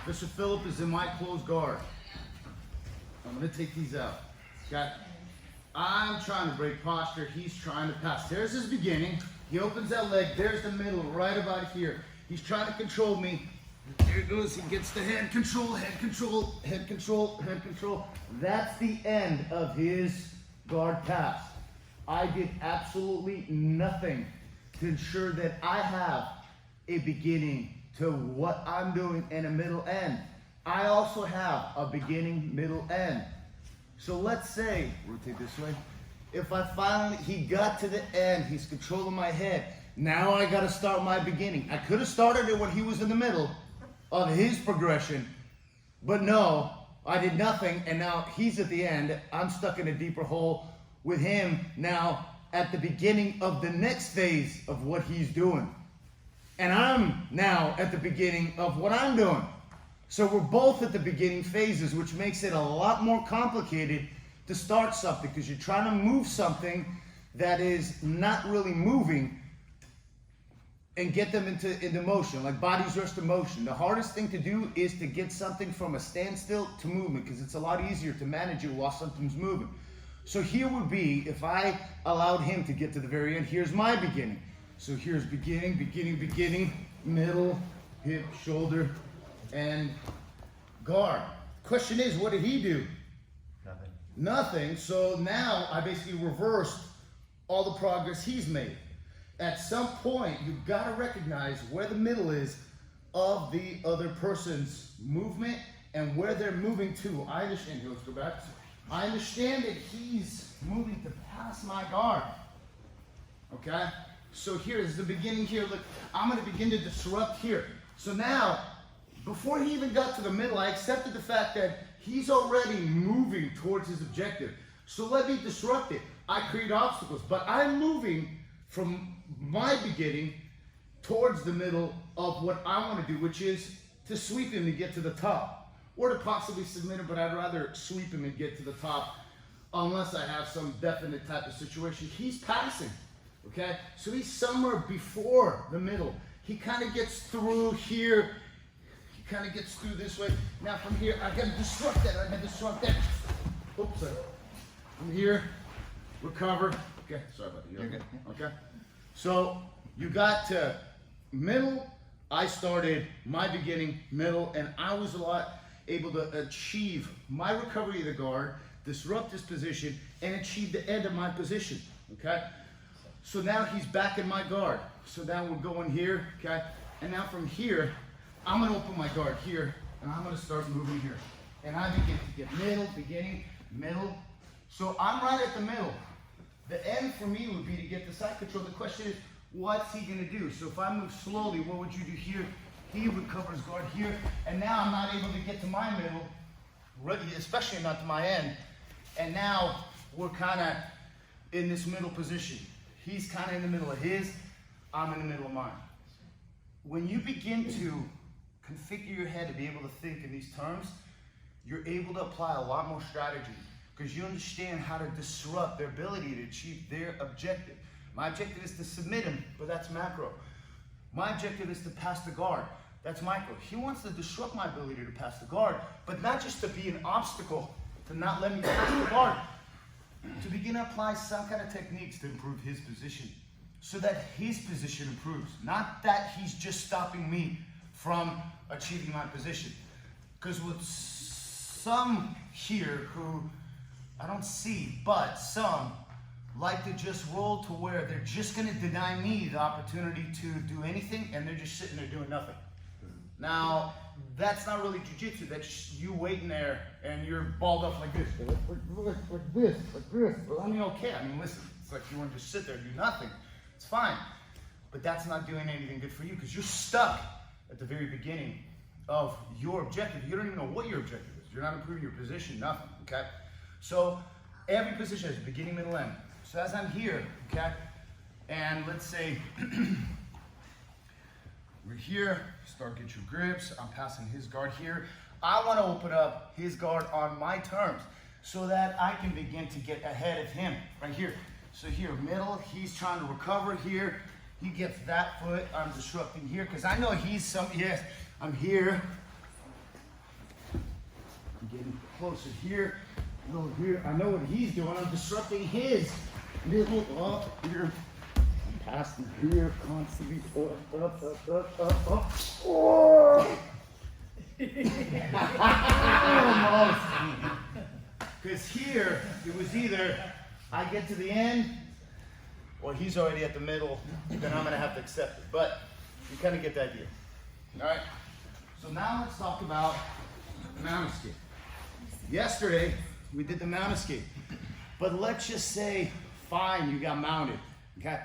Mr. Phillip is in my closed guard. I'm gonna take these out. Okay? I'm trying to break posture. He's trying to pass. There's his beginning. He opens that leg. There's the middle, right about here. He's trying to control me. There it goes. He gets the head control, head control, head control, head control. That's the end of his guard pass. I did absolutely nothing to ensure that I have a beginning to what I'm doing and a middle end. I also have a beginning, middle, end. So let's say, rotate this way. If he got to the end, he's controlling my head. Now I gotta start my beginning. I could have started it when he was in the middle of his progression, but no, I did nothing, and now he's at the end. I'm stuck in a deeper hole with him now at the beginning of the next phase of what he's doing. And I'm now at the beginning of what I'm doing. So we're both at the beginning phases, which makes it a lot more complicated to start something, because you're trying to move something that is not really moving and get them into motion, like bodies rest to motion. The hardest thing to do is to get something from a standstill to movement, because it's a lot easier to manage it while something's moving. So here would be, if I allowed him to get to the very end, here's my beginning. So here's beginning, beginning, beginning, middle, hip, shoulder, and guard. Question is, what did he do? Nothing. Nothing. So now I basically reversed all the progress he's made. At some point, you've got to recognize where the middle is of the other person's movement and where they're moving to. I understand. Here, let's go back. I understand that he's moving to pass my guard. Okay? So here is the beginning here. Look, I'm going to begin to disrupt here. So now, before he even got to the middle, I accepted the fact that he's already moving towards his objective. So let me disrupt it. I create obstacles, but I'm moving from my beginning towards the middle of what I want to do, which is to sweep him to get to the top, or to possibly submit him, but I'd rather sweep him and get to the top unless I have some definite type of situation. He's passing, okay? So he's somewhere before the middle. He kind of gets through here. He kind of gets through this way. Now from here, I got to disrupt that. I got to disrupt that. Oops, sorry. From here, recover. Okay, sorry about that. You're good. Okay. So you got to middle. I started my beginning, middle, and I was a lot able to achieve my recovery of the guard, disrupt his position, and achieve the end of my position. Okay. So now he's back in my guard. So now we're going here. Okay. And now from here, I'm going to open my guard here, and I'm going to start moving here. And I begin to get middle, beginning, middle. So I'm right at the middle. The end for me would be to get the side control. The question is, what's he going to do? So if I move slowly, what would you do here? He would cover his guard here. And now I'm not able to get to my middle, especially not to my end. And now we're kind of in this middle position. He's kind of in the middle of his, I'm in the middle of mine. When you begin to configure your head to be able to think in these terms, you're able to apply a lot more strategy, because you understand how to disrupt their ability to achieve their objective. My objective is to submit him, but that's macro. My objective is to pass the guard. That's micro. He wants to disrupt my ability to pass the guard, but not just to be an obstacle, to not let me pass the guard. To begin to apply some kind of techniques to improve his position, so that his position improves. Not that he's just stopping me from achieving my position. Because with some here who I don't see, but some like to just roll to where they're just going to deny me the opportunity to do anything, and they're just sitting there doing nothing. Now, that's not really jiu-jitsu. That's you waiting there, and you're balled up like this. Like this. Well, I mean, okay. I mean, listen, it's like you want to just sit there and do nothing. It's fine. But that's not doing anything good for you, because you're stuck at the very beginning of your objective. You don't even know what your objective is. You're not improving your position, nothing, okay? So every position has a beginning, middle, end. So as I'm here, okay, and let's say we're here, start get your grips, I'm passing his guard here. I want to open up his guard on my terms so that I can begin to get ahead of him right here. So here, middle, he's trying to recover here. He gets that foot, I'm disrupting here, because I know he's yes, I'm here. I'm getting closer here, a little here. I know what he's doing. I'm disrupting his middle up here. I'm passing here constantly. Up. Oh! Almost. Because here, it was either I get to the end, or he's already at the middle, then I'm going to have to accept it. But you kind of get the idea. All right? So now let's talk about the mount escape. Yesterday, we did the mount escape. But let's just say, fine, you got mounted. Okay?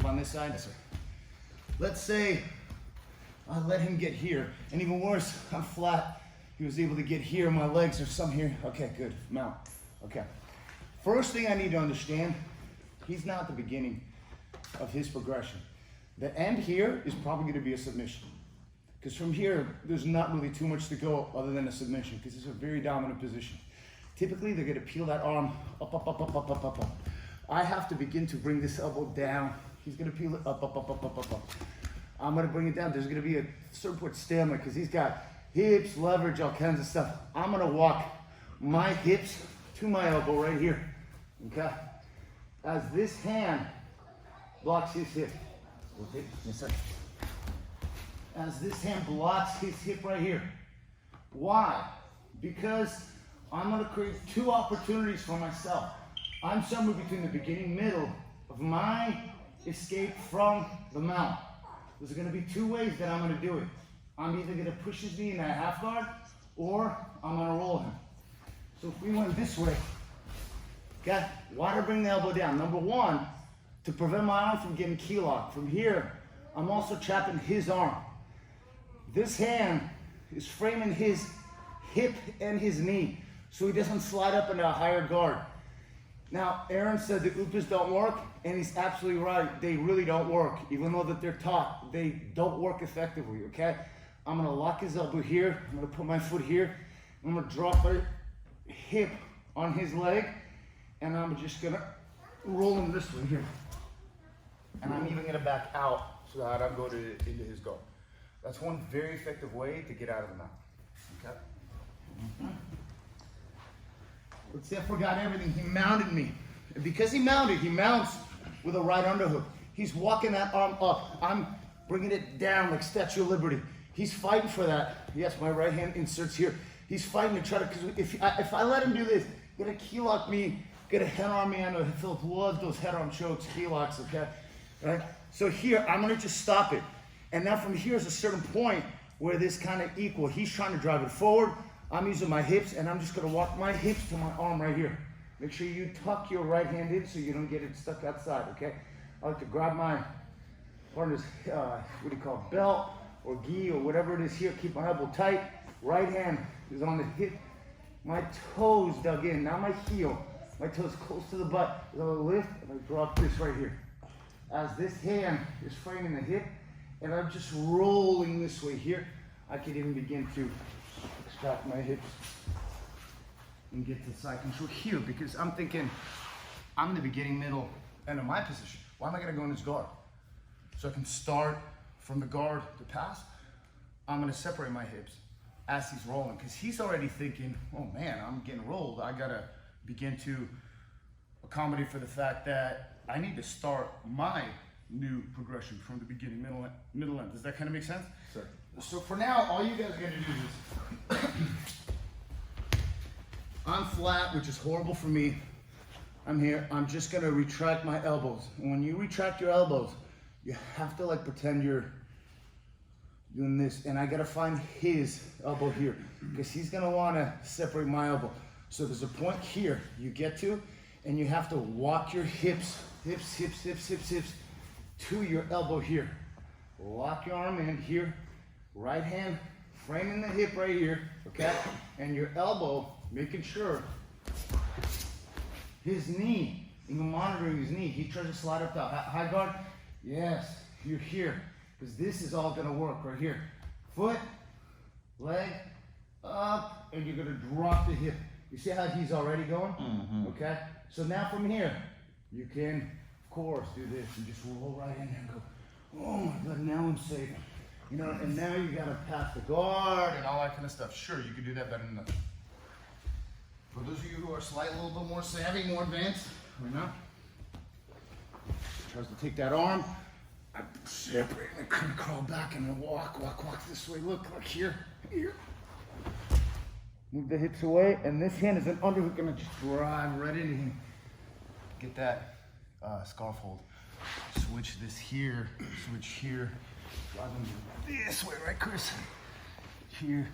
On this side. Let's say I let him get here. And even worse, I'm flat. He was able to get here. My legs are some here. Okay, good. Mount. Okay. First thing I need to understand, he's now at the beginning of his progression. The end here is probably going to be a submission. Because from here, there's not really too much to go other than a submission, because it's a very dominant position. Typically, they're going to peel that arm up. I have to begin to bring this elbow down. He's going to peel it up. I'm going to bring it down. There's going to be a certain point stamina, because he's got hips, leverage, all kinds of stuff. I'm going to walk my hips to my elbow right here. Okay? As this hand blocks his hip. Yes, sir. As this hand blocks his hip right here. Why? Because I'm going to create two opportunities for myself. I'm somewhere between the beginning, middle of my escape from the mount. There's going to be two ways that I'm going to do it. I'm either going to push his knee in that half guard, or I'm going to roll him. So if we went this way, okay, why do I bring the elbow down? Number one, to prevent my arm from getting key locked. From here, I'm also trapping his arm. This hand is framing his hip and his knee, so he doesn't slide up into a higher guard. Now, Aaron said the UPAs don't work, and he's absolutely right. They really don't work. Even though that they're taught, they don't work effectively, okay? I'm gonna lock his elbow here. I'm gonna put my foot here. I'm gonna drop my hip on his leg, and I'm just gonna roll him this way here. And I'm even gonna back out so that I don't go into his guard. That's one very effective way to get out of the mount, okay? Let's say I forgot everything. He mounted me. And because he mounts with a right underhook. He's walking that arm up. I'm bringing it down like Statue of Liberty. He's fighting for that. Yes, my right hand inserts here. He's fighting to try to, because if I let him do this, he's gonna key lock me, get a head on me. I know Philip loves those head arm chokes, key locks, okay? Right? So here, I'm gonna just stop it. And now from here is a certain point where this kind of equal. He's trying to drive it forward. I'm using my hips, and I'm just gonna walk my hips to my arm right here. Make sure you tuck your right hand in so you don't get it stuck outside, okay? I like to grab my partner's, what do you call it, belt or gi or whatever it is here. Keep my elbow tight. Right hand is on the hip. My toes dug in, not my heel. My toes close to the butt. I'm gonna lift and I drop this right here. As this hand is framing the hip, and I'm just rolling this way here, I can even begin to extract my hips and get to side control here, because I'm thinking I'm in the beginning, middle, end of my position. Why am I gonna go in this guard? So I can start from the guard to pass. I'm gonna separate my hips as he's rolling, because he's already thinking, oh man, I'm getting rolled. I gotta begin to accommodate for the fact that I need to start my new progression from the beginning, middle end. Does that kind of make sense? Sure. So for now, all you guys are gonna do is, I'm flat, which is horrible for me. I'm here, I'm just gonna retract my elbows. And when you retract your elbows, you have to like pretend you're doing this, and I gotta find his elbow here, because he's gonna wanna separate my elbow. So there's a point here you get to, and you have to walk your hips to your elbow here. Lock your arm in here, right hand framing the hip right here, okay? And your elbow, making sure his knee, you're monitoring his knee. He tries to slide up the high guard. Yes, you're here, because this is all gonna work right here. Foot, leg, up, and you're gonna drop the hip. You see how he's already going? Mm-hmm. Okay? So now from here, you can, of course, do this and just roll right in there and go, oh my God, now I'm safe. You know, and now you gotta pass the guard and all that kind of stuff. Sure, you can do that better than that. For those of you who are slightly a little bit more savvy, more advanced, right now, tries to take that arm, I separate and I kind of crawl back and then walk this way. Look here. Move the hips away, and this hand is an underhook, gonna just drive right into him. Get that scarf hold. Switch this here, switch here. Drive him this way, right, Chris? Here,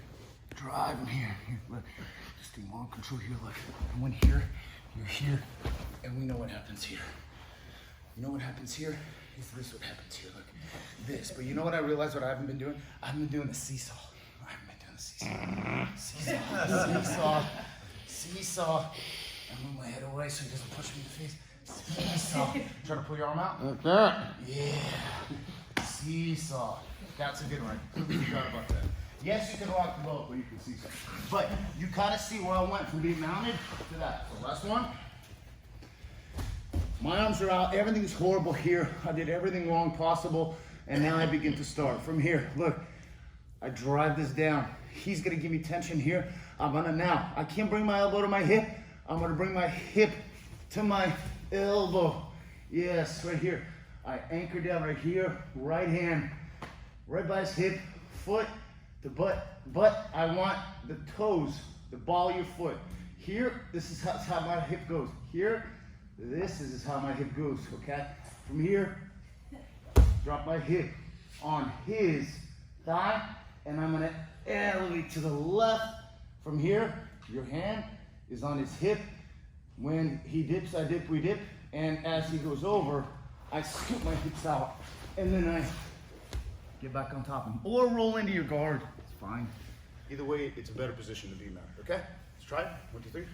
drive him here. Look, just stay more in control here. Look, I went here, you're here, and we know what happens here. You know what happens here? Is this what happens here? Look, this. But you know what I realized what I haven't been doing? I haven't been doing the seesaw. I haven't been doing the seesaw. Seesaw. I move my head away so he doesn't push me in the face. Seesaw. Try to pull your arm out. Like that. Yeah. Seesaw. That's a good one. Completely forgot about that. Yes, you can rock the boat, but you can seesaw. But you kind of see where I went from being mounted to that. So last one. My arms are out. Everything's horrible here. I did everything wrong possible, and now I begin to start from here. Look, I drive this down. He's gonna give me tension here. I'm gonna now. I can't bring my elbow to my hip. I'm gonna bring my hip to my elbow. Yes, right here. I anchor down right here. Right hand, right by his hip, foot to butt. But I want the toes, the ball of your foot. Here, this is how my hip goes. Here. This is how my hip goes, okay? From here, drop my hip on his thigh, and I'm gonna elevate to the left. From here, your hand is on his hip. When he dips, I dip, we dip. And as he goes over, I scoop my hips out, and then I get back on top of him. Or roll into your guard, it's fine. Either way, it's a better position to be mounted, okay? Let's try it, 1, 2, 3.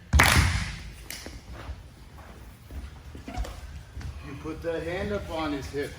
You put the hand up on his hip.